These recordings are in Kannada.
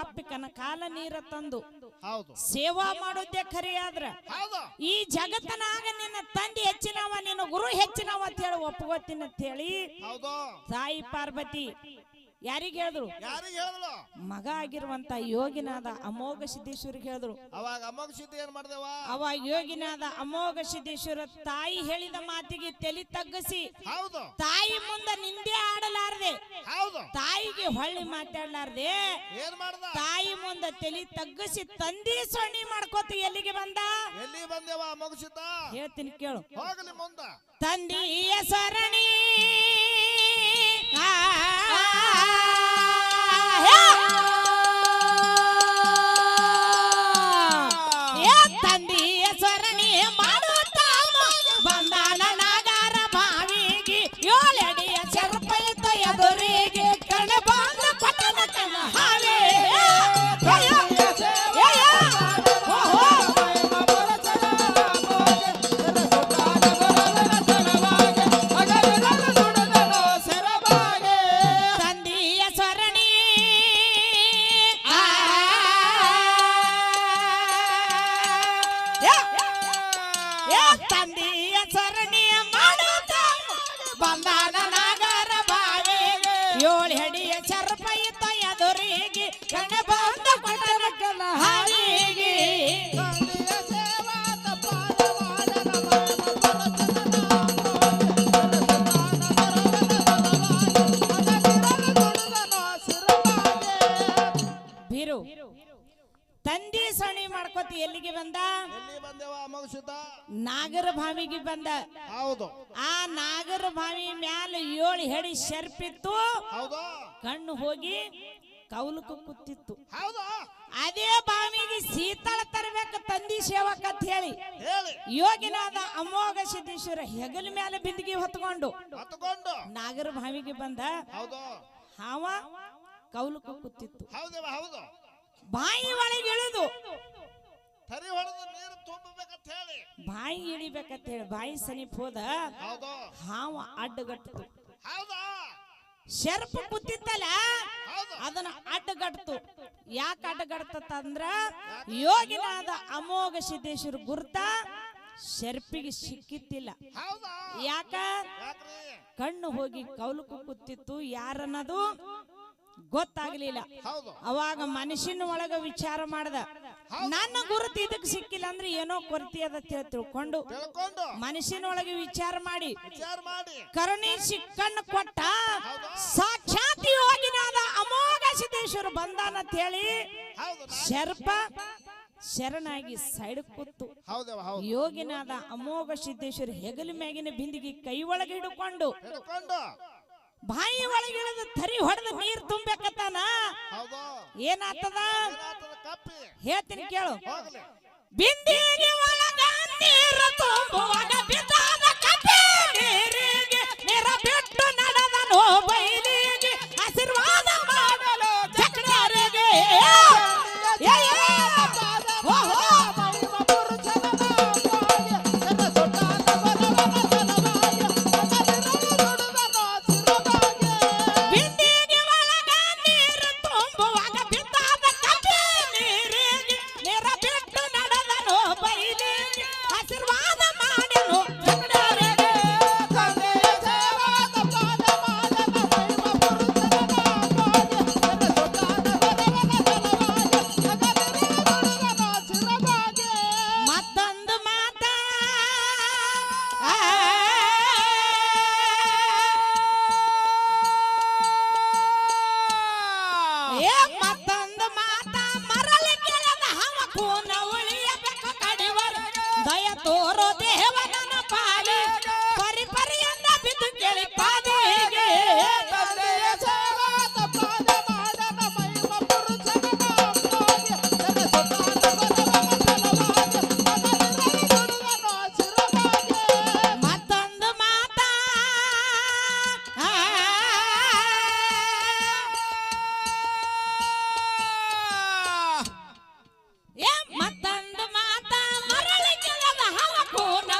ಕಪ್ಪಿ ಕಾಲ ನೀರ ತಂದು ಹೌದು ಸೇವಾ ಮಾಡೋದೇ ಖರೆ ಆದ್ರ ಈ ಜಗತ್ತನಾಗ ನಿನ್ನ ತಂದೆ ಹೆಚ್ಚಿನವ ನಿನ್ನ ಗುರು ಹೆಚ್ಚಿನವ ಅಂತ ಹೇಳಿ ಒಪ್ಕೋತೀನಿ ಅಂತ ಹೇಳಿ ತಾಯಿ ಪಾರ್ವತಿ ಯಾರಿಗೆ ಹೇಳಿದ್ರು ಮಗ ಆಗಿರುವಂತ ಯೋಗಿನಾದ ಅಮೋಘ ಸಿದ್ದೇಶ್ವರಿಗೆ ಹೇಳಿದ್ರು. ಅವಾಗ ಅಮೋಘ ಸಿದ್ಧ ಏನ್ ಮಾಡ್ದೇವ ಅವಾಗ ಯೋಗಿನಾದ ಅಮೋಘ ಸಿದ್ದೇಶ್ವರ ತಾಯಿ ಹೇಳಿದ ಮಾತಿಗೆ ತಲೆ ತಗ್ಗಿಸಿ ತಾಯಿ ಮುಂದೆ ನಿಂದೆ ಆಡಲಾರದೆ ತಾಯಿಗೆ ಹೊಳ್ಳಿ ಮಾತಾಡಲಾರದೆ ಏನ್ ಮಾಡ್ದ ತಾಯಿ ಮುಂದೆ ತಲೆ ತಗ್ಗಿಸಿ ತಂದಿ ಸೊಣ್ಣಿ ಮಾಡ್ಕೋತ ಎಲ್ಲಿಗೆ ಬಂದ ಎಲ್ಲಿ ಬಂದೇವ ಅಮೋಘ ಸಿದ್ಧ ಹೇಳ್ತೀನಿ ಕೇಳು ಹೋಗಲಿ ಮುಂದ ತಂದಿಯ ಸರಣಿ ತಂದಿಯ ಸರಣಿ ಮಾಡುತ್ತಾ ಬಂದಾನ ನಾಗಾರ ಬಾವಿಗೆ ಏಳಡಿಯ ಚರ್ಪೈತ ಎದುರಿಗೆ ಕಣ ಬಾಂಧ ಪಟ್ಟಣ ಕಣ ಹಾವೇ ತಂದಿಯ ಸರಣಿಯ ಮಾಡುತ್ತ ಬಂದಾನ ನಾಗರ ಬಾವಿಗೆ ಏಳು ಹೆಡಿಯ ಚರ್ಪೈತ ಎದುರಿಗೆ ಕಣ ಬಂದ ಪಟ್ಟಣ ಹಾವಿಗೆ ಬೀರು ತಂದಿ ಸಣಿ ಮಾಡ್ಕೋತಿ ಎಲ್ಲಿಗೆ ಬಂದ ನಾಗರ ಬಾವಿಗೆ ಬಂದ. ಹೌದು ಆ ನಾಗರ ಬಾವಿ ಮ್ಯಾಲ 7 ಹೆಡಿ ಶರ್ಪಿತ್ತು ಕಣ್ಣು ಹೋಗಿ ಕೌಲಕ್ಕೆ ಕೂತಿತ್ತು. ಅದೇ ಬಾವಿಗೆ ಶೀತಳ ತರಬೇಕು ತಂದಿ ಸೇವಕ ಅಂತ ಹೇಳಿ ಯೋಗಿನಾದ ಅಮೋಘ ಸಿದ್ದೇಶ್ವರ ಹೆಗಲ ಮ್ಯಾಲ ಬಿಂದಿಗೆ ಹೊತ್ಕೊಂಡು ನಾಗರ ಬಾವಿಗೆ ಬಂದ. ಹಾವ ಕೌಲಕ್ಕೆ ಕೂತಿತ್ತು. ಬಾಯಿ ಒಳಗೆ ಇಳಿದು ಬಾಯಿ ಇಳಿಬೇಕಂತ ಹೇಳಿ ಬಾಯಿ ಸಮೀಪ ಹೋದ. ಹಾವ ಅಡ್ಡಗಟ್ಟಿತು. ಶರ್ಪ ಕೂತಿತ್ತಲ್ಲ ಅದನ್ನ ಅಡ್ಡಗಟ್ತು. ಯಾಕೆ ಅಡ್ಡಗಡ್ತಂದ್ರ ಯೋಗಿನಾದ ಅಮೋಘ ಸಿದ್ದೇಶ್ವರ ಗುರ್ತ ಶರ್ಪಿಗೆ ಸಿಕ್ಕಿತ್ತಿಲ್ಲ. ಯಾಕ ಕಣ್ಣು ಹೋಗಿ ಕೌಲಕ್ಕೂ ಕೂತಿತ್ತು. ಯಾರನ್ನದು ಗೊತ್ತಾಗ್ಲಿಲ್ಲ. ಅವಾಗ ಮನುಷ್ಯನ ಒಳಗ ವಿಚಾರ ಮಾಡ್ದ, ನನ್ನ ಗುರುತು ಇದಕ್ಕೆ ಸಿಕ್ಕಿಲ್ಲ ಅಂದ್ರೆ ಏನೋ ಕೊರತೆ ಅದ ತಿಳ್ಕೊಂಡು ಮನುಷ್ಯನ ಒಳಗೆ ವಿಚಾರ ಮಾಡಿ ಕರುಣಿಸಿ ಕಣ್ಣು ಕೊಟ್ಟ ಸಾಕ್ಷಾತ್ ಯೋಗಿನಾದ ಅಮೋಘ ಸಿದ್ದೇಶ್ವರ ಬಂದಾನ ಅಂತ ಹೇಳಿ ಶರ್ಪ ಶರಣಾಗಿ ಸೈಡ್ ಕೂತು ಯೋಗಿನಾದ ಅಮೋಘ ಸಿದ್ದೇಶ್ವರ ಹೆಗಲ ಮ್ಯಾಗಿನ ಬಿಂದಿಗೆ ಕೈ ಒಳಗೆ ಹಿಡ್ಕೊಂಡು ಬಾಯಿ ಒಳಗಿಳಿದು ತರಿ ಹೊಡೆದು ನೀರು ತುಂಬಬೇಕತ್ತಾನ. ಏನಾಗ್ತದ ಹೇಳ್ತೀನಿ ಕೇಳು. ಬಿಂದಿಗೆ ಒಳಗ ನೀರು ತುಂಬುವಾಗ ಬಿದ್ದಾದ ಕಪ್ಪೆ ನೀರಿಗೆ ನೀರ ಬಿಟ್ಟು ನಡೆದನು ಬೈಲಿಗೆ ಆಶೀರ್ವಾದ ಮಾಡಲು ಜಗಡರಿಗೆ ಮತ್ತೊಂದು ಮಾತ ಮರಳಿ ಕೇಳದ ಹವಕೂನ ಉಳಿಯಬೇಕು ಕಡಿವರ ದಯ ತೋರೋ ದೇವನ ಪಾಲಿ ಪರಿ ಪರಿಯನ್ನ ಬಿದ್ದು ಕೇಳಿ ಪಾದಿಗೆ ಮತ್ತೊಂದು ಮಾತ ಮತ್ತೊಂದು ಮಾತ ಮರಳಿ ಕೇಳದ ಹವಕೂನ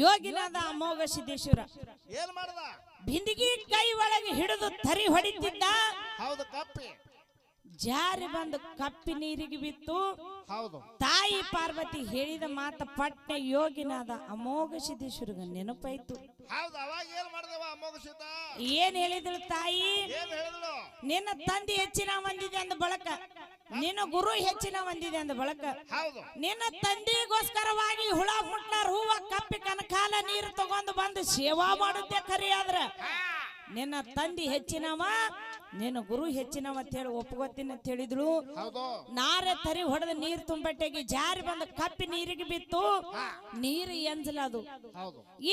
ಯೋಗಿನಾದ ಅಮೋಘ ಸಿದ್ದೇಶ್ವರ ಏನ್ ಮಾಡ್ದ ಬಿಂದಿಗಿ ಕೈ ಒಳಗೆ ಹಿಡಿದು ತರಿ ಹೊಡಿತಿದ್ದ. ಹೌದು ಕಪ್ಪಿ ಜಾರಿ ಬಂದು ಕಪ್ಪಿ ನೀರಿಗೆ ಬಿತ್ತು. ಹೌದು ತಾಯಿ ಪಾರ್ವತಿ ಹೇಳಿದ ಮಾತ ಪಟ್ನೆ ಯೋಗಿನಾದ ಅಮೋಘ ಸಿದ್ದೇಶ್ವರಗ ನೆನಪಾಯ್ತು. ಹೌದು ಅವಾಗ ಏನ್ ಮಾಡ್ದೇವ ಅಮೋಘ ಸಿದ್ಧ ಏನ್ ಹೇಳಿದಳು ತಾಯಿ? ಏನ್ ಹೇಳಿದಳು? ನಿನ್ನ ತಂದೆ ಹೆಚ್ಚಿನ ಒಂದಿದೆ ಅಂದ ಬಳಕ, ನಿನ್ನ ಗುರು ಹೆಚ್ಚಿನ ಒಂದಿದೆ ಅಂದ ಬಳಕ, ಹೌದು ನಿನ್ನ ತಂದೆಗೋಸ್ಕರವಾಗಿ ಹುಳ ಮುಟ್ಲಾರ ಹೂವ ಕಪ್ಪಿ ಕನಕಾಲ ನೀರು ತಗೊಂಡು ಬಂದು ಸೇವಾ ಮಾಡುತ್ತೆ ಖರೆ. ಆದ್ರ ನಿನ್ನ ತಂದೆ ಹೆಚ್ಚಿನವ, ನಿನ್ನ ಗುರು ಹೆಚ್ಚಿನವ ಅಂತ ಹೇಳಿ ಒಪ್ಕೋತೀನಿ ಅಂತ ಹೇಳಿದ್ಳು. ನಾರೆ ತರಿ ಹೊಡೆದ ನೀರು ತುಂಬಟ್ಟೆಗೆ ಜಾರಿ ಬಂದ ಕಪ್ಪಿ ನೀರಿಗೆ ಬಿತ್ತು. ನೀರು ಎಂಜಲದು.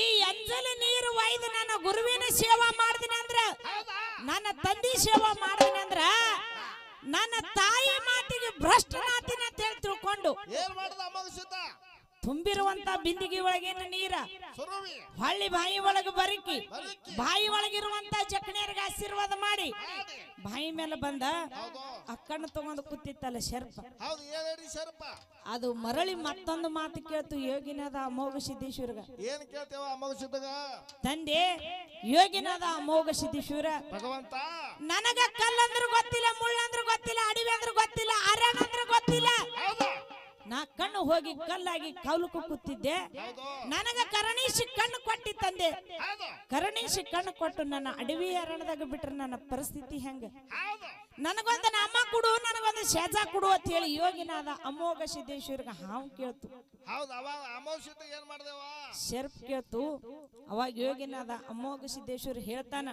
ಈ ಎಂಜಲ ನೀರು ಒಯ್ದು ನನ್ನ ಗುರುವಿನ ಸೇವಾ ಮಾಡ್ತೀನಿ ಅಂದ್ರ, ನನ್ನ ತಂದೆ ಸೇವಾ ಮಾಡ್ತೀನಿ ಅಂದ್ರ, ನನ್ನ ತಾಯಿ ಮಾತಿಗೆ ಭ್ರಷ್ಟನಾತೀನಿ ಅಂತ ಹೇಳಿ ತಿಳ್ಕೊಂಡು ಏನ್ ಮಾಡ್ದ ಅಮೋಘ ಸಿದ್ಧ? ತುಂಬಿರುವಂತ ಬಿಂದಿಗೆ ಒಳಗೇನ ನೀರ ಹಳ್ಳಿ ಬಾಯಿ ಒಳಗೆ ಬರಿಕಿ, ಬಾಯಿ ಒಳಗಿರುವಂತ ಜಕಣಿಯರಿಗೆ ಆಶೀರ್ವಾದ ಮಾಡಿ ಬಾಯಿ ಮೇಲೆ ಬಂದ ಅಕ್ಕಣ್ಣ ತಗೊಂಡು ಕೂತಿತ್ತಲ್ಲ ಶರ್ಪ, ಅದು ಮರಳಿ ಮತ್ತೊಂದು ಮಾತು ಕೇಳ್ತು ಯೋಗಿನಾದ ಅಮೋಘ ಸಿದ್ದೇಶ್ವರಗ. ಏನ್ ಕೇಳ್ತೇವ ಅಮೋಘ ಸಿದ್ಧಗ? ತಂದೆ ಯೋಗಿನಾದ ಅಮೋಘ ಸಿದ್ದೇಶ್ವರ, ಭಗವಂತ ನನಗ ಕಲ್ಲಂದ್ರ ಗೊತ್ತಿಲ್ಲ, ಮುಳ್ಳಂದ್ರ ಗೊತ್ತಿಲ್ಲ, ಅಡವಿ ಅಂದ್ರ ಗೊತ್ತಿಲ್ಲ, ಅರಣ್ಯ ಅಂದ್ರ ಗೊತ್ತಿಲ್ಲ. ನಾ ಕಣ್ಣು ಹೋಗಿ ಕಲ್ಲಾಗಿ ಕೌಲಕ್ಕೂ ಕೂತಿದ್ದೆ. ನನಗ ಕರಣೀಶಿ ಕಣ್ಣು ಕೊಟ್ಟಿ ತಂದೆ, ಕರಣೀಶಿ ಕಣ್ಣು ಕೊಟ್ಟು ನನ್ನ ಅಡವಿ ಅರಣದಾಗ ಬಿಟ್ರೆ ನನ್ನ ಪರಿಸ್ಥಿತಿ ಹೆಂಗ? ನನಗೊಂದು ನಾಮ ಕೊಡು, ನನಗೊಂದು ಶೇಜ ಕೊಡು ಅಂತ ಹೇಳಿ ಯೋಗಿನಾದ ಅಮೋಘ ಸಿದ್ದೇಶ್ವರ್ಗ ಹಾವು ಕೇಳ್ತು. ಶರ್ಪ್ ಕೇಳ್ತು. ಅವಾಗ ಯೋಗಿನಾದ ಅಮೋಘ ಸಿದ್ದೇಶ್ವರ ಹೇಳ್ತಾನ,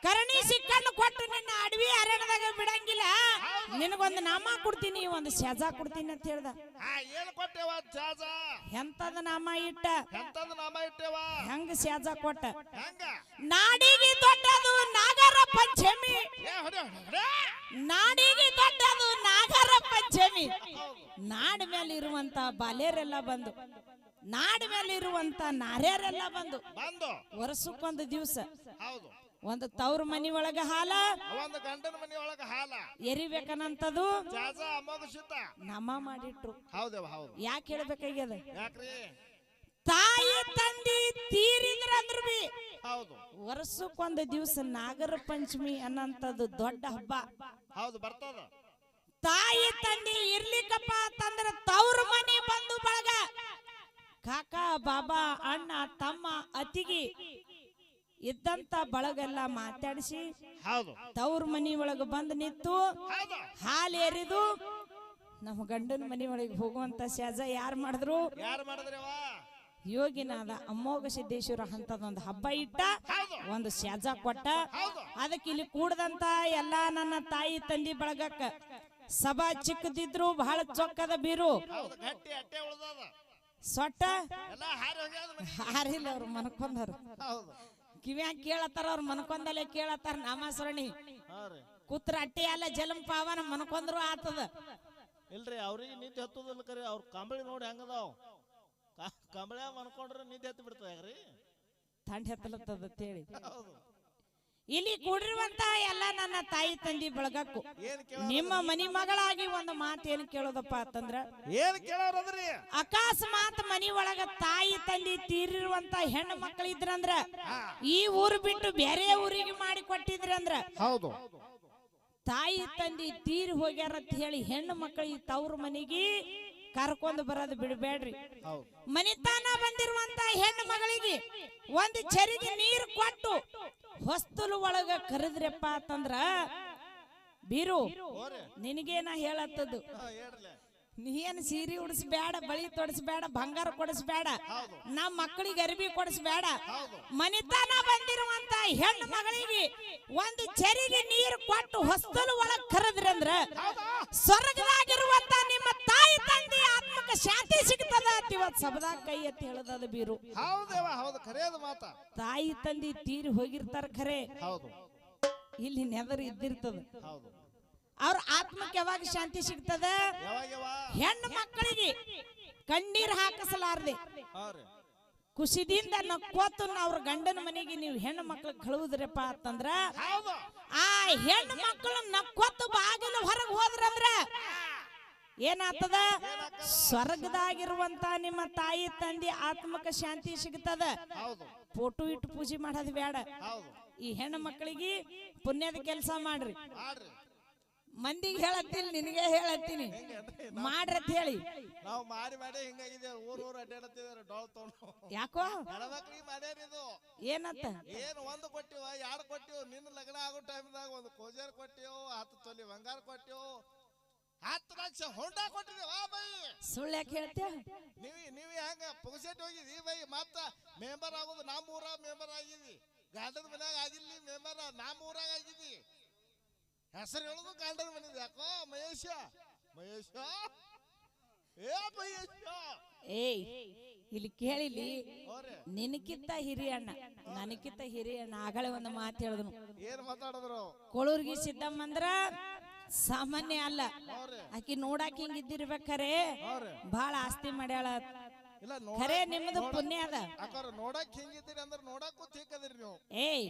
ಕರಣೀಶಿ ಕಣ್ಣು ಕೊಟ್ಟು ನಿನ್ನ ಅಡವಿ ಅರಣದಾಗ ಬಿಡಂಗಿಲ್ಲ, ನಿನಗೊಂದು ನಾಮ ಕೊಡ್ತೀನಿ, ಒಂದು ಶೇಜ ಕೊಡ್ತೀನಿ ಅಂತ ಹೇಳ್ದ. ಎಂತದ ನಾಮ ಇಟ್ಟ, ಹೆಂಗ ಶೇಜ ಕೊಟ್ಟ? ನಾಡಿಗೆ ದೊಡ್ಡದು ನಾಗರ ಪಂಚಮಿ, ನಾಡಿಗೆ ದೊಡ್ಡದು ನಾಗರ ಪಂಚಮಿ. ನಾಡ ಮೇಲೆ ಇರುವಂತ ಬಾಲ್ಯರೆಲ್ಲ ಬಂದು, ನಾಡ ಮೇಲೆ ಇರುವಂತ ನಾರ್ಯರೆಲ್ಲ ಬಂದು ವರ್ಷಕ್ಕೊಂದು ದಿವಸ ಒಂದು ತವ್ರ ಮನಿ ಒಳಗ ಹಾಲ, ಒಂದು ಗಂಡನ ಮನಿ ಒಳಗ ಹಾಲ ಎರಿಬೇಕನ್ನಂತದು ನಮ ಮಾಡಿಟ್ರು. ಯಾಕೆ ಹೇಳ್ಬೇಕಾಗ್ಯದ? ತಾಯಿ ತಂದಿ ತೀರಿದ್ರ ಅಂದ್ರ ಬಿ ವರ್ಷಕ್ಕೊಂದು ದಿವಸ ನಾಗರ ಪಂಚಮಿ ಅನ್ನಂತದ್ದು ದೊಡ್ಡ ಹಬ್ಬ. ಬರ್ತದ. ತಾಯಿ ತಂದಿ ಇರ್ಲಿಕ್ಕಪ್ಪ ಅಂತಂದ್ರ ತವ್ರ ಮನಿ ಬಂದು ಬಳಗ, ಕಾಕ ಬಾಬಾ ಅಣ್ಣ ತಮ್ಮ ಅತಿಗಿ ಇದ್ದಂತ ಬಳಗೆಲ್ಲ ಮಾತಾಡಿಸಿ ತವ್ರ ಮನಿ ಒಳಗ ಬಂದು ನಿಂತು ಹಾಲು ಎರಿದು ನಮ್ಮ ಗಂಡನ ಮನಿ ಒಳಗೆ ಹೋಗುವಂತ ಶೇಜ ಯಾರು ಮಾಡಿದ್ರು? ಯೋಗಿನಾದ ಅಮೋಘ ಸಿದ್ದೇಶ್ವರ ಅಂತದೊಂದು ಹಬ್ಬ ಇಟ್ಟ, ಒಂದು ಶೇಜ ಕೊಟ್ಟ. ಅದಕ್ಕೆ ಇಲ್ಲಿ ಕೂಡದಂತ ಎಲ್ಲಾ ನನ್ನ ತಾಯಿ ತಂದಿ ಬಳಗಕ್ಕ ಸಭಾ ಚಿಕ್ಕದಿದ್ರು ಬಹಳ ಚೊಕ್ಕದ ಬೀರು ಸೊಟ್ಟ ಹಾರಿಲ್ಲ. ಅವ್ರು ಮನ್ಕೊಂಡವ್ರು ಕಿವ್ಯಾಗ ಕೇಳತ್ತಾರ, ಅವ್ರು ಮನ್ಕೊಂದಲ್ಲೇ ಕೇಳತ್ತಾರ. ನಾಮಾಸರಣಿ ಕೂತ್ರ ಅಟ್ಟೆ ಎಲ್ಲ ಜಲಂ ಪಾವನ ಮನ್ಕೊಂಡ್ರು ಆತದ. ಇಲ್ರಿ ಅವ್ರಿಗೆ ನಿದ್ದೆ ಹತ್ತೋದಿಲ್ಲ ಕರೆ, ಅವ್ರ ಕಂಬಳಿ ನೋಡಿ ಹೆಂಗದಾವ್, ಕಂಬಳಿ ಮನ್ಕೊಂಡ್ರೆ ನಿದ್ದೆ ಹತ್ತು ಬಿಡ್ತಾವ್ರಿ, ತಂಡ ಹತ್ತಲತ್ತದ ಅಂತೇಳಿ. ಇಲ್ಲಿ ಕೂಡಿರುವಂತ ಎಲ್ಲ ನನ್ನ ತಾಯಿ ತಂದಿ ಬಳಗಕ್ಕೂ ನಿಮ್ಮ ಮನಿ ಮಗಳಾಗಿ ಒಂದು ಮಾತು ಏನ್ ಕೇಳೋದಪ್ಪ ಅಂತಂದ್ರ, ಏನ್ ಕೇಳೋದ್ರಿ? ಅಕಸ್ಮಾತ್ ಮನಿ ಒಳಗ ತಾಯಿ ತಂದಿ ತೀರಿರುವಂತ ಹೆಣ್ಣು ಮಕ್ಕಳು ಇದ್ರಂದ್ರ, ಈ ಊರು ಬಿಟ್ಟು ಬೇರೆ ಊರಿಗೆ ಮಾಡಿ ಕೊಟ್ಟಿದ್ರಂದ್ರ, ಹೌದು ತಾಯಿ ತಂದಿ ತೀರಿ ಹೋಗ್ಯಾರ ಅಂತ ಹೇಳಿ ಹೆಣ್ಣು ಮಕ್ಕಳಿಗೆ ತವ್ರ ಮನಿಗೆ ಕರ್ಕೊಂಡು ಬರೋದು ಬಿಡಬೇಡ್ರಿ. ಮನಿತಾನ ಬಂದಿರುವಂತ ಹೆಣ್ಣು ಮಗಳಿಗೆ ಒಂದು ಚರಿಗೆ ನೀರು ಕೊಟ್ಟು ಹೊಸ್ತಲು ಒಳಗ ಕರೆದ್ರಪ್ಪ ಅಂತಂದ್ರ, ಬೀರು ನಿನಗೇನ ಹೇಳತ್ತದು, ನೀನ್ ಸೀರೆ ಉಡಿಸ್ಬೇಡ, ಬಳಿ ತೊಡಸ್ಬೇಡ, ಬಂಗಾರ ಕೊಡಿಸ್ಬೇಡ, ನಮ್ಮ ಮಕ್ಕಳಿಗೆ ಅರಿವಿ ಕೊಡಿಸ್ಬೇಡ, ಮನಿತಾನ ಬಂದಿರುವಂತ ಹೆಣ್ಣು ಮಗಳಿಗೆ ಒಂದು ಚರಿಗೆ ನೀರು ಕೊಟ್ಟು ಹೊಸ್ತಲು ಒಳಗ್ ಕರೆದ್ರಂದ್ರ ಸ್ವರ್ಗದಾಗಿರುವಂತ ನಿಮ್ಮ ತಾಯಿ ತಂದೆ ಆತ್ಮಕ ಶಾಂತಿ ಸಿಗ್ತದ. ಇವತ್ ಸಬದಾಗ ಕೈ ಎತ್ತಿ ಹೇಳದ ಬೀರು. ತಾಯಿ ತಂದೆ ತೀರಿ ಹೋಗಿರ್ತಾರ ಖರೆ, ಇಲ್ಲಿ ನೆದರ್ ಇದ್ದಿರ್ತದ. ಅವ್ರ ಆತ್ಮಕ್ಕೆ ಯಾವಾಗ ಶಾಂತಿ ಸಿಗ್ತದ? ಹೆಣ್ಣು ಮಕ್ಕಳಿಗೆ ಕಣ್ಣೀರ್ ಹಾಕಿಸಲಾರ್ದೆ ಖುಷಿದಿಂದ ನಕ್ಕೋತು ಅವ್ರ ಗಂಡನ ಮನೆಗೆ ನೀವು ಹೆಣ್ಣು ಮಕ್ಕಳು ಕಳುವುದ್ರಪ್ಪ ಅಂತಂದ್ರ, ಆ ಹೆಣ್ಣು ಮಕ್ಕಳು ನಕ್ಕೋತು ಬಾಗಿಲು ಹೊರಗೆ ಹೋದ್ರಂದ್ರ ಏನಾಗ್ತದ ಸ್ವರ್ಗದಾಗಿರುವಂತ ನಿಮ್ಮ ತಾಯಿ ತಂದೆ ಆತ್ಮಕ ಶಾಂತಿ ಸಿಗ್ತದ ಫೋಟೋ ಇಟ್ಟು ಪೂಜೆ ಮಾಡೋದು ಬೇಡ ಈ ಹೆಣ್ಣು ಮಕ್ಕಳಿಗೆ ಪುಣ್ಯದ ಕೆಲಸ ಮಾಡ್ರಿ ಮಂದಿಗೆ ಹೇಳತ್ತೀನಿ ನಿನಗೆ ಹೇಳತ್ತೀನಿ ಮಾಡ್ರತ್ ಹೇಳಿ ನಾವು ಮಾಡಿ ಮಾಡಿ ಹಿಂಗಾಗಿದೆ ಊರ್ ಅಡ್ಡಾಡತ್ತಿದಾರೆ ಡೋಲ್ ತಗೊಂಡು ಯಾಕೋ ಹೆಣ್ಮಕ್ಳಿಗೆ ಮಾಡ್ಯಾರಿದು ಏನಂತ ಏನು ಒಂದು ಕೊಟ್ಟಿವ ಎರಡು ಕೊಟ್ಟಿವ್ ನಿನ್ನ ಲಗ್ನ ಆಗೋ ಟೈಮ್ದಾಗ ಒಂದು ಕೋಜರ್ ಕೊಟ್ಟಿವ್ 10 ತೊಲಿ ಬಂಗಾರ ಕೊಟ್ಟಿವ್ 10 ಲಕ್ಷ ಹೊಂಡಾ ಕೊಟ್ಟಿದೇವ ಬೈ ಸುಳ್ಳು ಯಾಕೆ ಹೇಳ್ತೀಯ ನೀವ್ ಹೆಂಗ ಪುಗಸೆಟ್ ಹೋಗಿದಿ ಬೈ ಮತ್ತ ಮೆಂಬರ್ ಆಗೋದು ನಮ್ಮ ಊರಾಗ ಮೆಂಬರ್ ಆಗಿದಿ ಗಂಡದ ಮನ್ಯಾಗ ಆಗಿರ್ಲಿ ಮೆಂಬರ್ ನಮ್ಮ ಊರಾಗ ಆಗಿದಿ ಹೆಸರು ಹೇಳುದು ಗಂಡದ ಮನೆದು ಯಾಕೋ ಮಹೇಶ ಏಯ್ ಇಲ್ಲಿ ಕೇಳಿಲಿ ನಿನಕಿಂತ ಹಿರಿಯಣ್ಣ ನನಕಿಂತ ಹಿರಿಯಣ್ಣ ಆಗಲೇ ಒಂದು ಮಾತು ಹೇಳಿದ್ರು ಏನ್ ಮಾತಾಡಿದ್ರು ಕೊಳೂರ್ಗಿ ಸಿದ್ದಮ್ಮ ಅಂದ್ರ ಸಾಮಾನ್ಯ ಅಲ್ಲ ಆಕಿ ನೋಡಾಕ ಹಿಂಗಿದ್ದಿರ್ಬೇಕಾರೆ ಬಹಳ ಆಸ್ತಿ ಮಾಡ್ಯಾಳ ಖರೆ ನಿಮ್ಮದು ಪುಣ್ಯ ಅದ ನೋಡಕ್ ಹಿಂಗಿದ್ದೀರಿ ಅಂದ್ರ ನೋಡಕ್ಕೂ ತಿಕ್ಕದಿರಿ ನೀವು ಏಯ್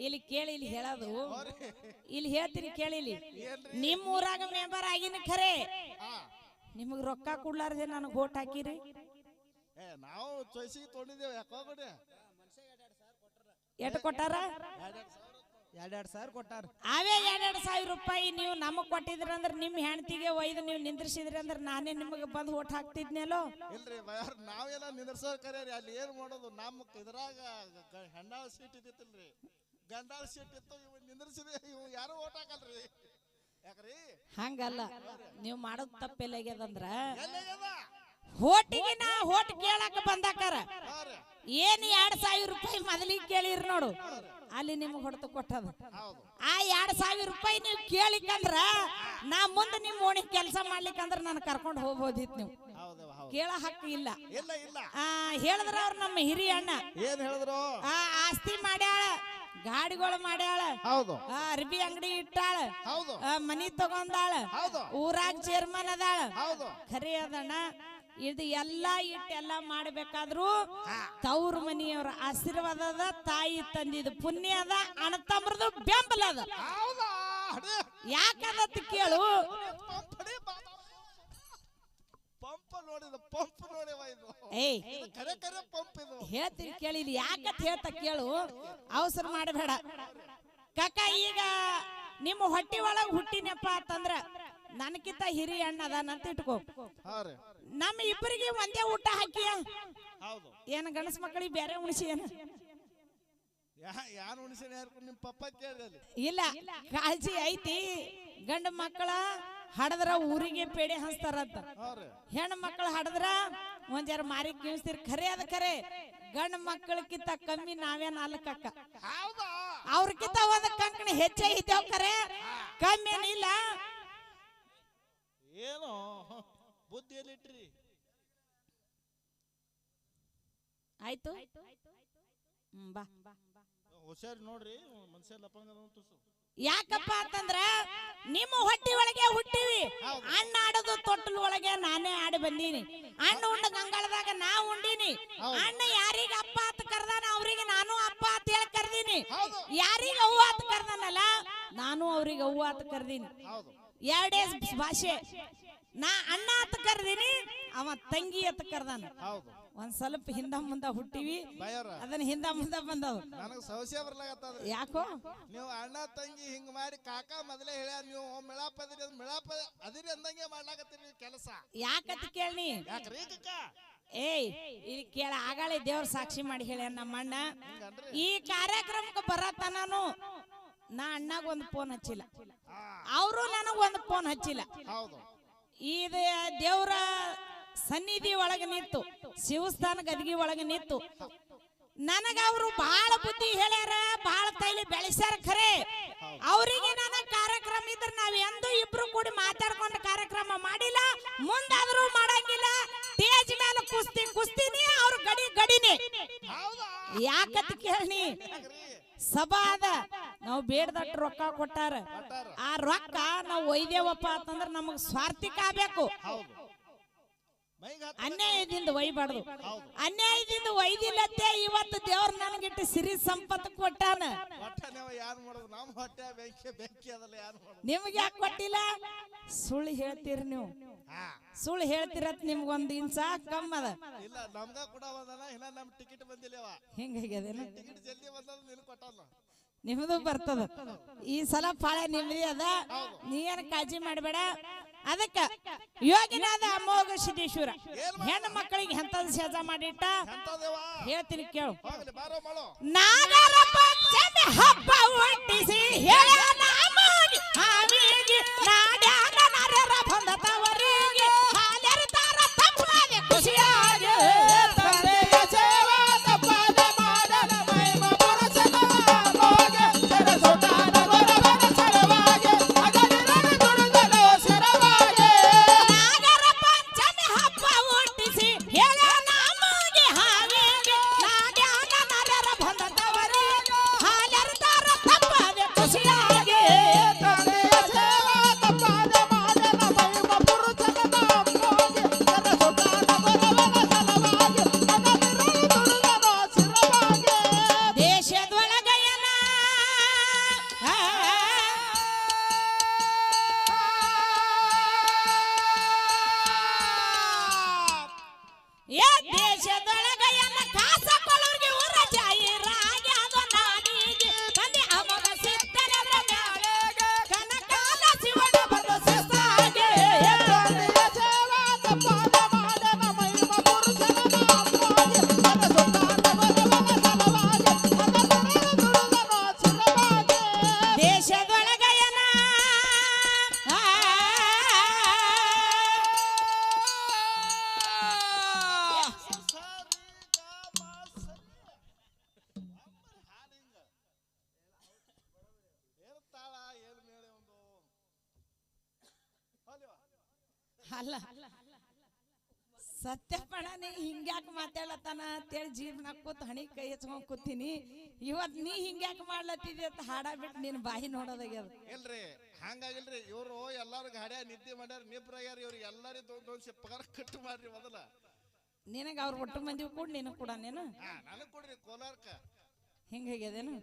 ಇಲ್ಲಿ ಕೇಳಿ ಇಲ್ಲಿ ಹೇಳೋದು ಇಲ್ಲಿ ಹೇಳ್ತೀನಿ ಕೇಳಿಲಿ ನಿಮ್ ಊರಾಗ ಮೆಂಬರ್ ಆಗಿನ ಖರೆ ನಿಮಗ್ ರೊಕ್ಕ ಕೊಡ್ಲಾರ್ದೆ ನನಗ್ ಓಟ್ ಹಾಕಿರಿ ನಾವು ಚೊಯ್ಸಿಗೆ ತೊಗೊಂಡಿದ್ದೇವೆ ಯಾಕೋ ಕೊಡಿ ಎಷ್ಟು ಕೊಟ್ಟಾರ 2,000 ಕೊಟ್ಟಾರ ಅವೇ 2,000 ರೂಪಾಯಿ ನೀವು ನಮಗ್ ಕೊಟ್ಟಿದ್ರಿ ಅಂದ್ರ ನಿಮ್ ಹೆಂಡತಿಗೆ ಒಯ್ದು ನೀವು ನಿಂದ್ರಿಸಿದ್ರಿ ಅಂದ್ರ ನಾನೇ ನಿಮಗ್ ಬಂದ್ ಓಟ್ ಹಾಕ್ತಿದ್ನೇಲೋ ಇಲ್ರಿ ನಾವೆಲ್ಲ ನಿಂದ್ರಸೋ ಕರ್ಯಾರಿ ಅಲ್ಲಿ ಏನ್ ಮಾಡೋದು ನಮ್ ಇದ್ರಾಗ ಹೆಣ್ಣಾಳ ಸೀಟ್ ಇದ್ದಿತ್ತಲ್ರಿ ಗಂಡಾಳ ಸೀಟ್ ಇತ್ತು ಇವ್ ನಿಂದ್ರಿಸಿದ್ರೆ ಇವ್ ಯಾರು ಓಟ್ ಹಾಕಲ್ರಿ ಯಾಕ್ರಿ ಹಂಗಲ್ಲ ನೀವು ಮಾಡೋದ್ ತಪ್ಪೆಲ್ಲಾಗ್ಯದಂದ್ರ ಹೋಟಿಗೆ ನಾ ಹೋಟ್ ಕೇಳಾಕ ಬಂದಾಕಾರ ಏನ್ 2,000 ರೂಪಾಯಿ ಮೊದಲಿಗೆ ಕೇಳಿರಿ ನೋಡು ಅಲ್ಲಿ ನಿಮ್ಗೆ ಹೊಡೆತ ಕೊಟ್ಟದ ಆ 2,000 ರೂಪಾಯಿ ನೀವು ಕೇಳಿಕಂದ್ರ ನಾ ಮುಂದೆ ನಿಮ್ ಓಣಿ ಕೆಲಸ ಮಾಡ್ಲಿಕ್ಕಂದ್ರ ನಾನು ಕರ್ಕೊಂಡು ಹೋಗ್ಬೋದಿತ್ತು ನೀವು ಕೇಳ ಹಕ್ಕು ಇಲ್ಲ ಹೇಳಿದ್ರ ಅವ್ರ ನಮ್ಮ ಹಿರಿಯ ಅಣ್ಣ ಏನ್ ಹೇಳಿದ್ರು ಆಸ್ತಿ ಮಾಡ್ಯಾಳ ಗಾಡಿಗಳು ಮಾಡ್ಯಾಳ ಅರ್ಬಿ ಅಂಗಡಿ ಇಟ್ಟಾಳ ಮನಿ ತಗೊಂಡಾಳ ಊರಾಗ ಚೇರ್ಮನ್ ಅದಾಳ ಖರೆ ಅದಣ್ಣ ಇದು ಎಲ್ಲಾ ಇಟ್ಟೆಲ್ಲ ಮಾಡ್ಬೇಕಾದ್ರು ತವ್ರ ಮನಿಯವರ ಆಶೀರ್ವಾದ ತಾಯಿ ತಂದಿದ ಪುಣ್ಯ ಅದ ಅಣ್ಣತಮ್ಮರದು ಬೆಂಬಲ ಅದ ಯಾಕದತ್ ಕೇಳು ಹೇಳ್ತೀನಿ ಕೇಳಿ ಯಾಕತ್ ಹೇಳ್ತಾ ಕೇಳು ಅವಸರ ಮಾಡಬೇಡ ಕಾಕ ಈಗ ನಿಮ್ಮ ಹೊಟ್ಟಿ ಒಳಗ್ ಹುಟ್ಟಿನಪ್ಪ ಅಂತಂದ್ರ ನನಕಿಂತ ಹಿರಿಯ ಅಣ್ಣ ಅದಾನಂತ ಇಟ್ಕೋ ನಮ್ಮ ಇಬ್ಬರಿಗೆ ಒಂದೇ ಊಟ ಹಾಕಿಯ ಏನ ಗಣಸ್ ಮಕ್ಕಳಿಗೆ ಬೇರೆ ಉಣಿಸಿ ಏನ ಇಲ್ಲ ಕಾಳಜಿ ಐತಿ ಗಂಡ ಮಕ್ಕಳ ಹಡದ್ರ ಊರಿಗೆ ಪೇಡೆ ಹಂಚ್ತಾರಂತ ಹೆಣ್ಣು ಮಕ್ಕಳು ಹಡದ್ರ ಒಂದ್ ಜರ ಮಾರಿ ಕಿಳಿಸ್ತೀರಿ ಖರೆ ಅದ ಖರೆ ಗಂಡ ಮಕ್ಕಳಕ್ಕಿಂತ ಕಮ್ಮಿ ನಾವೇ 4 ಅಕ್ಕ ಅವ್ರಕ್ಕಿಂತ ಒಂದ್ ಕಂಕಣ ಹೆಚ್ಚಾಗಿದ್ದೇವ್ ಖರೆ ಕಮ್ಮಿ ಏನಿಲ್ಲ ಏನೋ ಬುದ್ಧಿಯಲ್ಲಿ ಇಟ್ರಿ ಆಯ್ತು ಬಾ ಹುಷಾರಿ ನೋಡ್ರಿ ಮನುಷ್ಯ ಯಾಕಪ್ಪ ಅಂತಂದ್ರ ನಿಮ್ಮ ಹೊಟ್ಟಿ ಒಳಗೆ ಹುಟ್ಟಿವಿ ಅಣ್ಣ ಆಡೋದು ತೊಟ್ಟಲ್ ಒಳಗೆ ನಾನೇ ಆಡಿ ಬಂದೀನಿ ಅಣ್ಣ ಉಂಡ ಗಂಗಾಳದಾಗ ನಾ ಉಂಡಿನಿ ಅಣ್ಣ ಯಾರಿಗ ಅಪ್ಪ ಅಂತ ಕರ್ದಾನ ಅವ್ರಿಗೆ ನಾನು ಅಪ್ಪ ಅಂತ ಹೇಳಿ ಕರ್ದೀನಿ ಯಾರಿಗ ಅವ್ವ ಅಂತ ಕರ್ದಾನಲ್ಲ ನಾನು ಅವ್ರಿಗೆ ಅವ್ವ ಅಂತ ಕರ್ದೀನಿ ಎರಡೇ ಭಾಷೆ ನಾ ಅಣ್ಣ ಅಂತ ಕರ್ದೀನಿ ಅವ ತಂಗಿ ಅಂತ ಕರ್ದಾನ ಒಂದ್ ಸ್ವಲ್ಪ ಹಿಂದ ಮುಂದ ಹುಟ್ಟಿವಿ ಅದನ್ನ ಹಿಂದ ಮುಂದ ಬಂದವ್ ನನಗೆ ಸಮಸ್ಯೆ ಬರ್ಲಾಗತ್ತದ ಯಾಕೋ ನೀವು ಅಣ್ಣ ತಂಗಿ ಹಿಂಗ್ ಮಾಡಿ ಕಾಕ ಮೊದಲೇ ಹೇಳ್ಯಾರ ನೀವು ಮಿಳಾಪ ಅದಿರಿ ಅಂದಂಗೆ ಮಾಡ್ಲಾಕತ್ತೀರಿ ಕೆಲಸ ಯಾಕಂತ ಕೇಳಿ ಯಾಕ್ರಿ ಏಯ್ ಇಲ್ಲಿ ಕೇಳ ಆಗಾಳೆ ದೇವ್ರ ಸಾಕ್ಷಿ ಮಾಡಿ ಹೇಳ್ಯಾರ ನಮ್ಮ ಅಣ್ಣ ಈ ಕಾರ್ಯಕ್ರಮಕ್ಕೆ ಬರತನಾನು ನಾ ಅಣ್ಣಾಗ ಒಂದು ಫೋನ್ ಹಚ್ಚಿಲ್ಲ ಅವರು ನನಗ ಒಂದು ಫೋನ್ ಹಚ್ಚಿಲ್ಲ ಇದು ದೇವ್ರ ಸನ್ನಿಧಿ ಒಳಗೆ ನಿಂತು ಶಿವಸ್ಥಾನ ಗದಿಗೆ ಒಳಗೆ ನಿಂತು ನನಗ ಅವರು ಬಹಳ ಬುದ್ಧಿ ಹೇಳ್ಯಾರ ಬಹಳ ತೈಲಿ ಬೆಳೆಸ್ಯಾರ ಖರೆ ಅವರಿಗೆ ನನ್ನ ಕಾರ್ಯಕ್ರಮ ಇದ್ರ ನಾವ್ ಎಂದು ಇಬ್ರು ಕೂಡಿ ಮಾತಾಡ್ಕೊಂಡು ಕಾರ್ಯಕ್ರಮ ಮಾಡಿಲ್ಲ ಮುಂದಾದ್ರೂ ಮಾಡಂಗಿಲ್ಲ ಸ್ಟೇಜ್ ಮೇಲೆ ಕುಸ್ತಿನಿ ಅವ್ರ ಗಡಿನೇ ಯಾಕತ್ ಕೇಳಿ ಸಭಾ ಅದ ನಾವು ಬೇಡದಟ್ಟು ರೊಕ್ಕ ಕೊಟ್ಟಾರ ಆ ರೊಕ್ಕ ನಾವು ಒಯ್ದೇವಪ್ಪ ಅಂತಂದ್ರ ನಮಗ್ ಸ್ವಾರ್ಥಿಕ ಆಗ್ಬೇಕು ಅನ್ಯಾಯದಿಂದ ಒಯ್ಬಾರ್ದು. ಹೌದು. ಅನ್ಯಾಯದಿಂದ ಒಯ್ದಿಲ್ಲತ್ತೆ ಇವತ್ತು ದೇವ್ರ ನನಗಿಟ್ಟು ಸಿರಿ ಸಂಪತ್ತು ಕೊಟ್ಟಾನ. ಯಾರು ಮಾಡೋದು ನಮ್ಮ ಹೊಟ್ಟೆ ಬೆಂಕಿ ಬೆಂಕಿ ಅದಲ್ಲ ಯಾರು ಮಾಡೋದು. ನಿಮ್ಗೆ ಯಾಕೆ ಕೊಟ್ಟಿಲ್ಲ? ಸುಳ್ಳು ಹೇಳ್ತೀರಿ ನೀವು. ಸುಳ್ಳು ಹೇಳ್ತಿರತ್ ನಿಮ್ಗೊಂದು ಇಂಚ ಕಮ್ಮ ಅದ. ಇಲ್ಲ ನಮ್ಗ ಕೂಡ ಬಂದನ ಇನ್ನ ನಮ್ ಟಿಕೆಟ್ ಬಂದಿಲ್ಲವ. ಹಿಂಗಾಗ್ಯದೇನು? ಟಿಕೆಟ್ ಜಲ್ದಿ ಬಂದದ ನಿನ್ ಕೊಟ್ಟಲ್ಲ. ನಿಮ್ದು ಬರ್ತದ. ಈ ಸಲ ಪಾಳೆ ನಿಮ್ದೇ ಅದ, ನೀ ಏನ್ ಕಾಳಜಿ ಮಾಡಬೇಡ. ಅದಕ್ಕ ಯೋಗಿನಾದ ಅಮೋಘ ಸಿದ್ದೇಶ್ವರ ಹೆಣ್ಣು ಮಕ್ಕಳಿಗೆ ಎಂತದ ಸೇಜ ಮಾಡಿಟ್ಟ ಹೇಳ್ತೀನಿ ಕೇಳು. ನಾಗರ ಪಂಚಮಿ ಹಬ್ಬ ಹುಟ್ಟಿಸಿ ಹೇಳ ನಮಗೆ ಹಾವಿಗೆ ನಾಡ್ಯಾಗ ನರರ ಬಂದ ತವರಿಗೆ ಹಾಲೆರ್ತಾರ ತಪ್ಪದೆ ಖುಷಿಯಾಗಿ ತಂದೆಯ ಸೇವಾ ತಪ್ಪದೆ ಮಾಡಲ ಮೈಮ ಪುರುಷನ ಮೋಗೆ ಸರಸೊಟಾನ ಬರವನ ಸರವಾಗಿ ಅಗಲಿರನ ದುಡುಗನ ಸರವಾಗಿ ನಾಗರ ಪಂಚಮಿ ಹಬ್ಬ ಹುಟ್ಟಿಸಿ ಹೇಳ ನಮಗೆ ಹಾವಿಗೆ ನಾಡ್ಯಾಗ ನರರ ಬಂದ ತವರಿಗೆ ಹಾಲೆರ್ತಾರ ತಪ್ಪದೆ ಖುಷಿಯಾಗಿ ತಂದೆಯ ಸೇವಾ ತಪ್ಪದೆ ಮಾಡಲ ಮೈಮ ಪುರುಷನ ಮೋಗೆ ಸರಸೊಟಾನ ಬರವನ ಸರವಾಗಿ ಅಗಲಿರನ ದುಡುಗನ ಸರವಾಗಿ ದೇಶದೊಳಗಯನ ದೇಶದೊಳಗಯನ ಕಾಸಕೊಳ್ಳೋರ್ಗೆ ಊರ ಜಾಯಿರಾಗಿ ಅದು ನಾಡಿಗೆ ತಂದೆ ಅಮಗ ಸಿದ್ದನದ್ರ ಮ್ಯಾಳೆಗೆ ಕನಕಾಲ ಶಿವನ ಬಂದು ಶಿಸ್ತಾಗೆ ತಂದೆಯ ಸೇವಾ ತಪ್ಪಾದ ಮಾಡನ ಮೈಮ ಪುರುಷನ ಮೋಗೆ ಸರಸೊಟಾನ ಬರವನ ಸಲವಾಗಿ ಅಗಲಿರನ ದುಡುಗನ ಸರವಾಗಿ ದೇಶದೊಳಗಯನ ಅಲ್ಲ ಸತ್ಯಪಣನೆ ಹಿಂಗ್ಯಾಕೆ ಮಾತಾಡತಾನ ಅಂತೇಳಿ ಜೀವನ ಕೂತ್ ಹಣಿ ಕೈ ಹಚ್ಕೊಂಡ್ ಕೂತೀನಿ. ಇವತ್ ನೀ ಹಿಂಗ್ಯಾಕೆ ಮಾಡ್ಲತ್ತಿದಿ ಅಂತ ಹಾಡ ಬಿಟ್ಟು ನಿನ್ ಬಾಯಿ ನೋಡೋದಾಗ್ಯದ. ಇಲ್ರಿ ಹಂಗಾಗಿಲ್ರಿ ಇವ್ರು ಎಲ್ಲಾರು ಗಾಡ್ಯಾಗ ನಿದ್ದೆ ಮಾಡ್ಯಾರ ನಿಬ್ರಾಗ್ಯಾರ ಇವ್ರಿಗೆ ಎಲ್ಲಾರು ಒಂದ್ ಪಗಾರ ಕಟ್ಟು ಮಾಡ್ರಿ ಮೊದಲ. ನಿನಗ ಅವ್ರ ಒಟ್ಟು ಮಂದಿ ಕೂಡ ನೀನು ಕೂಡ ನೀನು ನನಗ್ ಕೊಡ್ರಿ ಕೋಲಾರಕ್ಕ ಹಿಂಗಾಗ್ಯದೇನು?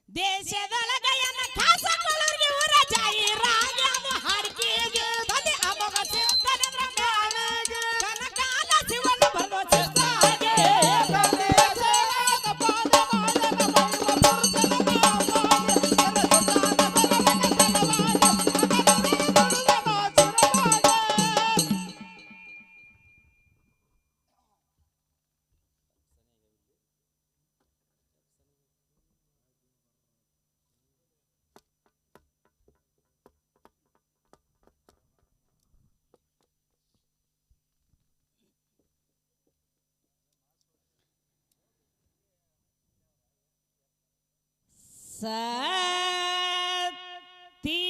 ದೇಶದೊಳಗಯನ ಕಾಸಕೊಳ್ಳೋರ್ಗೆ ಊರ ಜಾಯಿರಾಗಿ ಅದು ಹಾಡ್ಕಿಗೆ ತಂದೆ ಅಮೋಘ ಸಿದ್ದನದ್ರ ಮ್ಯಾಳೆಗೆ ಕನಕಾಲ ಶಿವನ ಬಂದು ಶಿಸ್ತಾಗೆ ತಂದೆಯ ಸೇವಾ ತಪ್ಪಾದ ಮಾಡನ ಮೈಮ ಪುರುಷನ ಮೋಗೆ ಸರಸೊಟಾನ ಬರವನ ಸಲವಾಗಿ ಅಗಲಿರನ ದುಡುಗನ ಸರವಾಗಿ ಸತಿ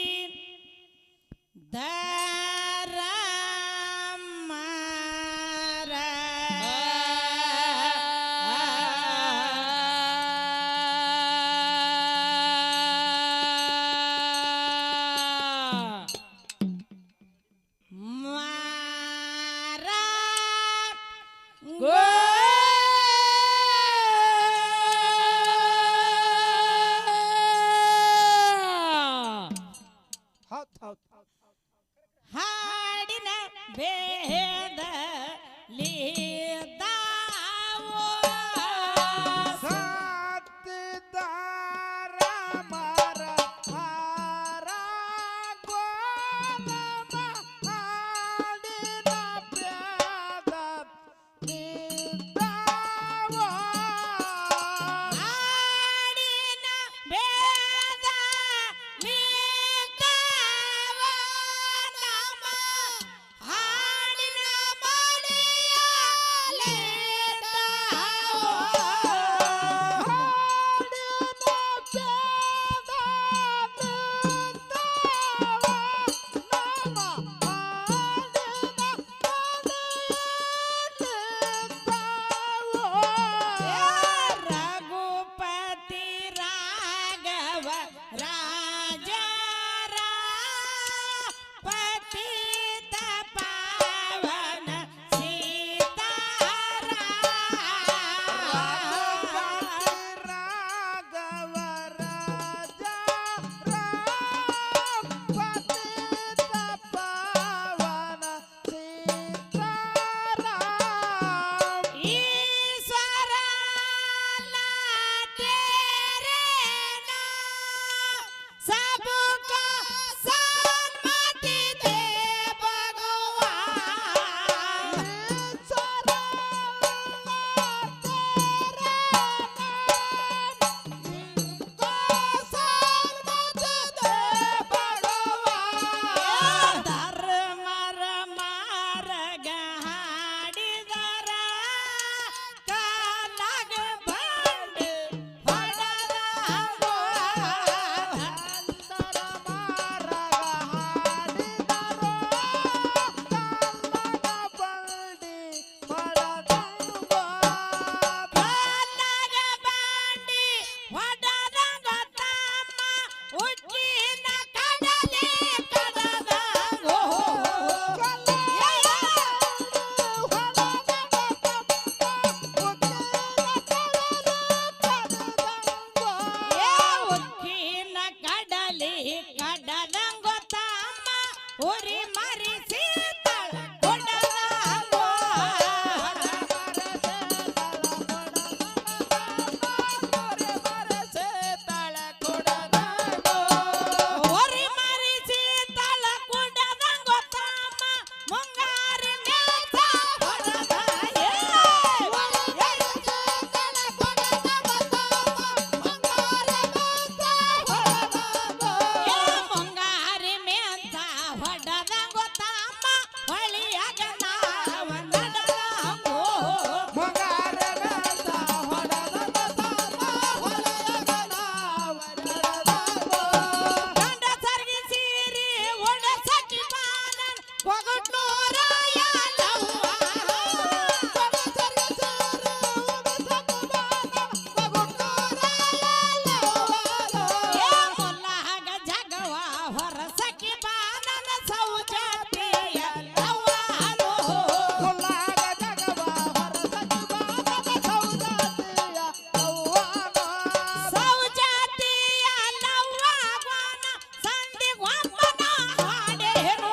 ಧರಮರ ಮಾರ ಗೋ ಹೊಡೆದಂಗ ತಮ್ಮ ಉಕ್ಕಿನ ಕಡಲೆ ಕಡದಂಗೋ ಉಕ್ಕಿನ ಕಡಲೆ ಕಡದಂಗೋ ತಮ್ಮ ಉರಿ ಮರಿಸಿ ತಳ ಕೊಡದಂಗೋ ಉರಿ ಮರಿಸಿ ತಳ ಕೊಡದಂಗೋ ತಮ್ಮ ಮುಂಗಾರಿ ಮೇಚ ಹೊಡೆದ ಮುಂಗಾರಿ ಮೇಚ ಹೊಡೆದಂಗೋ ತಮ್ಮ ಹೊಳಿಯಾಗ ನಾವ ನಡೆದಂಗೋ ಗಂಡ ಸರ್ಗಿ ಸೀರಿ ಒಡಸಕಿ ಬಾನನ್ ಒಗಟ್ನೂರ ಯಾಲವ್ವ ಮುಲ್ಲಾಗ ಜಗವ ಹೊರಸಕಿ ಬಾನನ ಸೌಜಾತಿಯ ಲವ್ವಾಲೋ ಸೌಜಾತಿಯ ಲವ್ವಾಗನ ಸಂದಿಗೊಮ್ಮನ ಹಾಡೇನು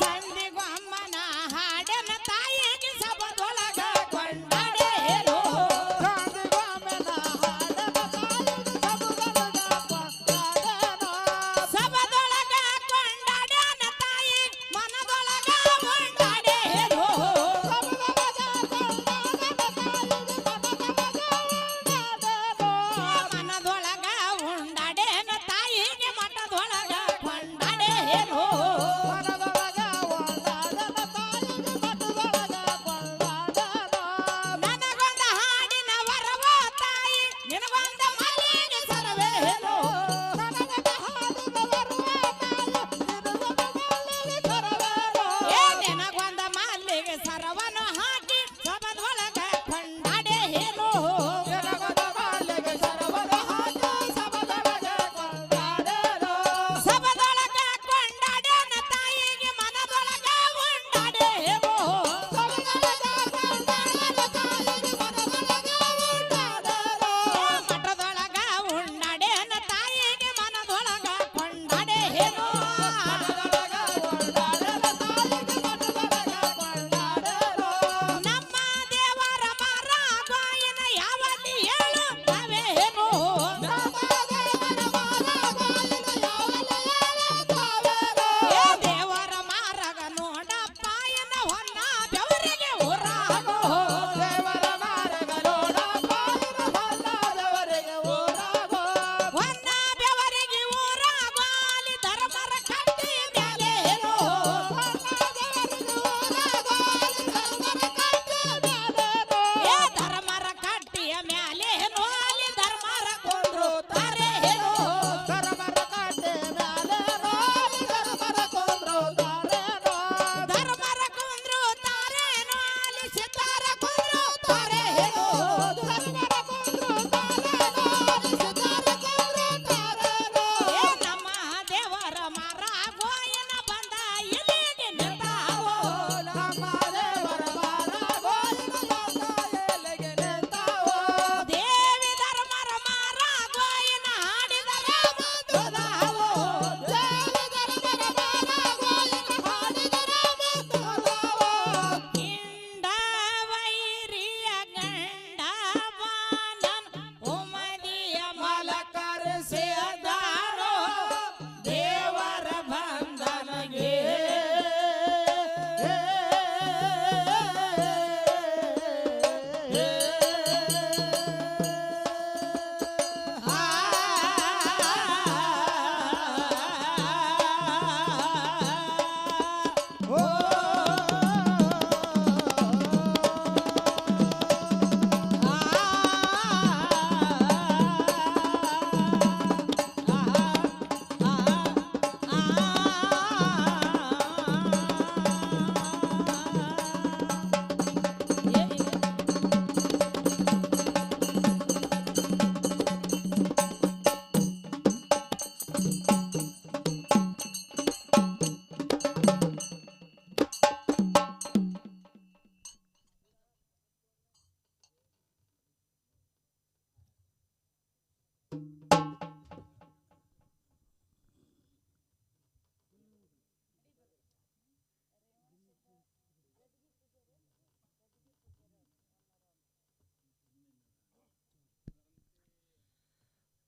ಸಂದಿಗೊಮ್ಮನ ಹಾಡನ ತಾಯಿಗೆ ಸಬದೊಳಗ ಕೊಂಡಾಡೇನು ಸಬದೊಳಗ ಕೊಂಡಾಡ್ಯಾನ ತಾಯಿ ಮನದೊಳಗ ಕೊಂಡಾಡೇನು ಮನದೊಳಗ ಉಂಡಾಡೇನ ತಾಯಿಗೆ ಮಠದೊಳಗ ಕೊಂಡಾಡೇನು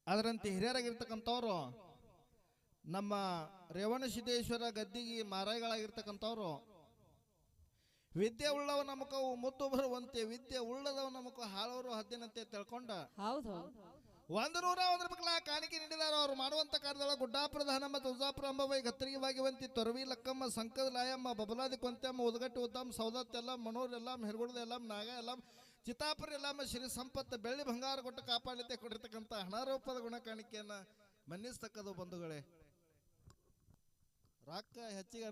ಅದರಂತೆ ಹಿರಿಯರಾಗಿರ್ತಕ್ಕಂಥವ್ರು ನಮ್ಮ ರೇವಣಸಿದ್ದೇಶ್ವರ ಗದ್ದಿಗೆ ಮಾರಾಯಿಗಳಾಗಿರ್ತಕ್ಕಂಥವ್ರು ವಿದ್ಯೆ ಉಳ್ಳವನ ಮುಖವು ಮುತ್ತು ಬರುವಂತೆ ವಿದ್ಯೆ ಉಳ್ಳದವನ ಮುಖ ಹಾಳವರು ಹದ್ದಿನಂತೆ ತಿಳ್ಕೊಂಡ ಹೌದು 101 ರೂಪಾಯಿ ಕಾಣಿಕೆ ನೀಡಿದಾರೆ. ಅವರು ಮಾಡುವಂತ ಕಾರ್ಯದೊಳಗೆ ಗುಡ್ಡಾಪುರ ದಾನಮ್ಮ ತುಳಜಾಪುರ ಅಂಬವೈ ಗತ್ತರಿಗೆ ಭಾಗ್ಯವಂತಿ ತೊರವಿ ಲಕ್ಕಮ್ಮ ಸಂಕದ ಲಾಯಮ್ಮ ಬಬಲಾದಿ ಕೊಂತೆಮ್ಮ ಉದಗಟ್ಟಿ ಉದ್ದಮ್ ಸೌದತ್ ಎಲ್ಲ ಮನೋರ್ ಎಲ್ಲ ಹೆರ್ಗುಡ್ದ ಎಲ್ಲ ನಾಗ ಎಲ್ಲ ಚಿತ್ತಾಪುರ ಎಲ್ಲ ಶ್ರೀ ಸಂಪತ್ತು ಬೆಳ್ಳಿ ಬಂಗಾರ ಕೊಟ್ಟು ಕಾಪಾಡಲಿಕ್ಕೆ ಕೊಟ್ಟಿರ್ತಕ್ಕಂಥ ಹಣಾರೋಪದ ಗುಣ ಕಾಣಿಕೆಯನ್ನ ಮನ್ನಿಸ್ತಕ್ಕದು ಬಂಧುಗಳೇ. ರೊಕ್ಕ ಹೆಚ್ಚಿಗೆ